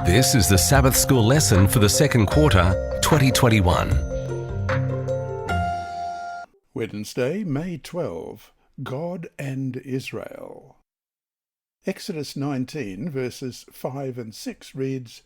This is the Sabbath School lesson for the second quarter, 2021. Wednesday, May 12. God and Israel. Exodus 19, verses 5 and 6 reads,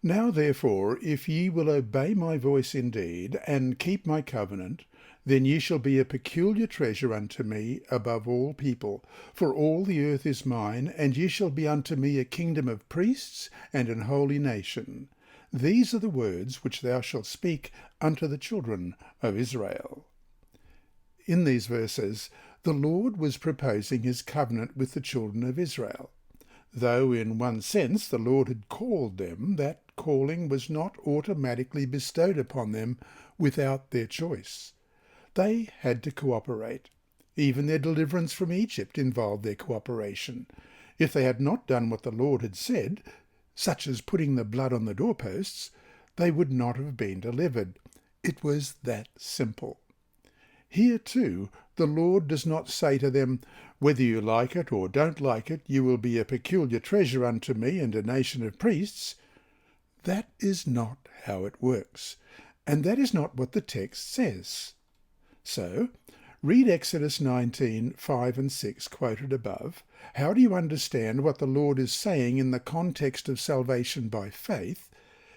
Now therefore, if ye will obey my voice indeed, and keep my covenant, then ye shall be a peculiar treasure unto me above all people. For all the earth is mine, and ye shall be unto me a kingdom of priests and an holy nation. These are the words which thou shalt speak unto the children of Israel. In these verses, the Lord was proposing his covenant with the children of Israel. Though in one sense the Lord had called them, that calling was not automatically bestowed upon them without their choice. They had to cooperate. Even their deliverance from Egypt involved their cooperation. If they had not done what the Lord had said, such as putting the blood on the doorposts, they would not have been delivered. It was that simple. Here too, the Lord does not say to them, Whether you like it or don't like it, you will be a peculiar treasure unto me and a nation of priests. That is not how it works, and that is not what the text says. So, read Exodus 19, 5 and 6 quoted above. How do you understand what the Lord is saying in the context of salvation by faith?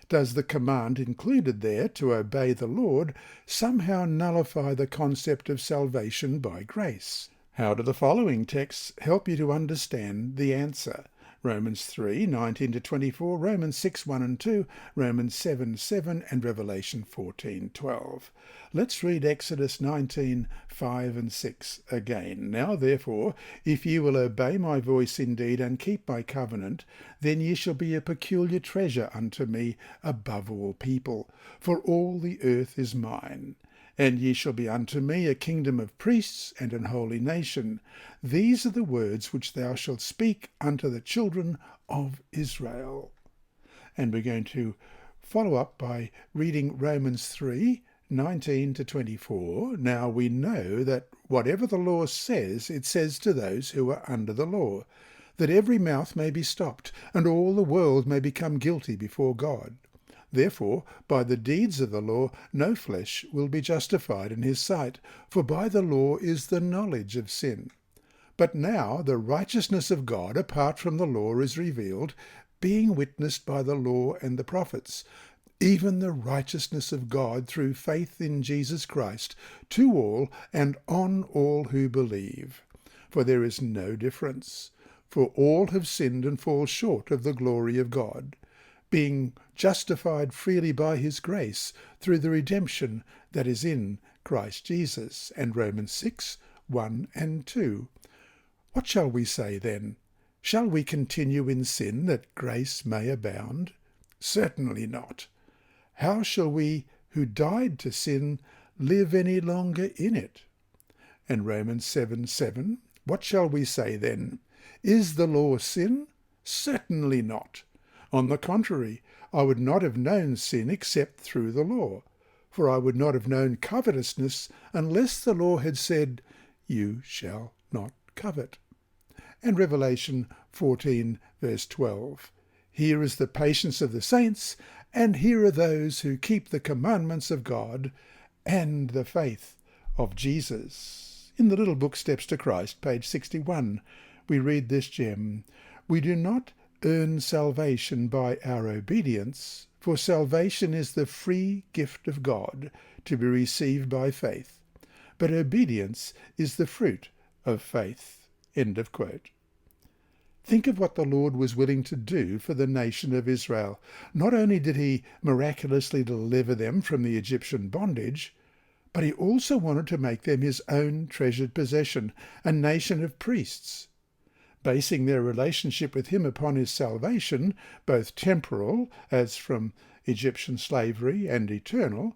Does the command included there to obey the Lord somehow nullify the concept of salvation by grace? How do the following texts help you to understand the answer? Romans 3, 19-24, Romans 6, 1 and 2, Romans 7, 7, and Revelation 14, 12. Let's read Exodus 19, 5 and 6 again. Now therefore, if ye will obey my voice indeed, and keep my covenant, then ye shall be a peculiar treasure unto me above all people. For all the earth is mine. And ye shall be unto me a kingdom of priests and an holy nation. These are the words which thou shalt speak unto the children of Israel. And we're going to follow up by reading Romans 3, 19-24. Now we know that whatever the law says, it says to those who are under the law, that every mouth may be stopped, and all the world may become guilty before God. Therefore, by the deeds of the law, no flesh will be justified in his sight, for by the law is the knowledge of sin. But now the righteousness of God apart from the law is revealed, being witnessed by the law and the prophets, even the righteousness of God through faith in Jesus Christ, to all and on all who believe. For there is no difference, for all have sinned and fall short of the glory of God, being justified freely by his grace through the redemption that is in Christ Jesus. And Romans 6, 1 and 2. What shall we say then? Shall we continue in sin that grace may abound? Certainly not. How shall we who died to sin live any longer in it? And Romans 7, 7. What shall we say then? Is the law sin? Certainly not. On the contrary, I would not have known sin except through the law, for I would not have known covetousness unless the law had said, You shall not covet. And Revelation 14, verse 12. Here is the patience of the saints, and here are those who keep the commandments of God and the faith of Jesus. In the little book Steps to Christ, page 61, we read this gem, We do not earn salvation by our obedience, for salvation is the free gift of God to be received by faith, but obedience is the fruit of faith. End of quote. Think of what the Lord was willing to do for the nation of Israel. Not only did he miraculously deliver them from the Egyptian bondage, but he also wanted to make them his own treasured possession, a nation of priests. Basing their relationship with him upon his salvation, both temporal, as from Egyptian slavery, and eternal,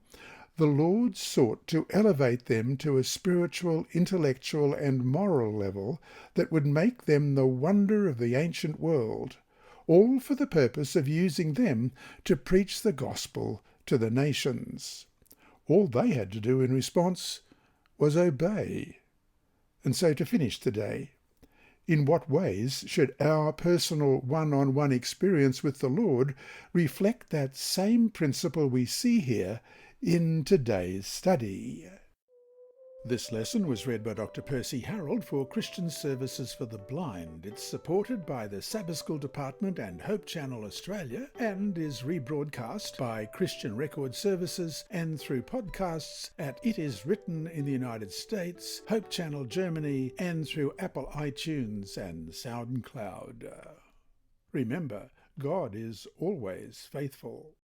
the Lord sought to elevate them to a spiritual, intellectual, and moral level that would make them the wonder of the ancient world, all for the purpose of using them to preach the gospel to the nations. All they had to do in response was obey. And so to finish today, In what ways should our personal one-on-one experience with the Lord reflect that same principle we see here in today's study? This lesson was read by Dr. Percy Harrold for Christian Services for the Blind. It's supported by the Sabbath School Department and Hope Channel Australia and is rebroadcast by Christian Record Services and through podcasts at It Is Written in the United States, Hope Channel Germany, and through Apple iTunes and SoundCloud. Remember, God is always faithful.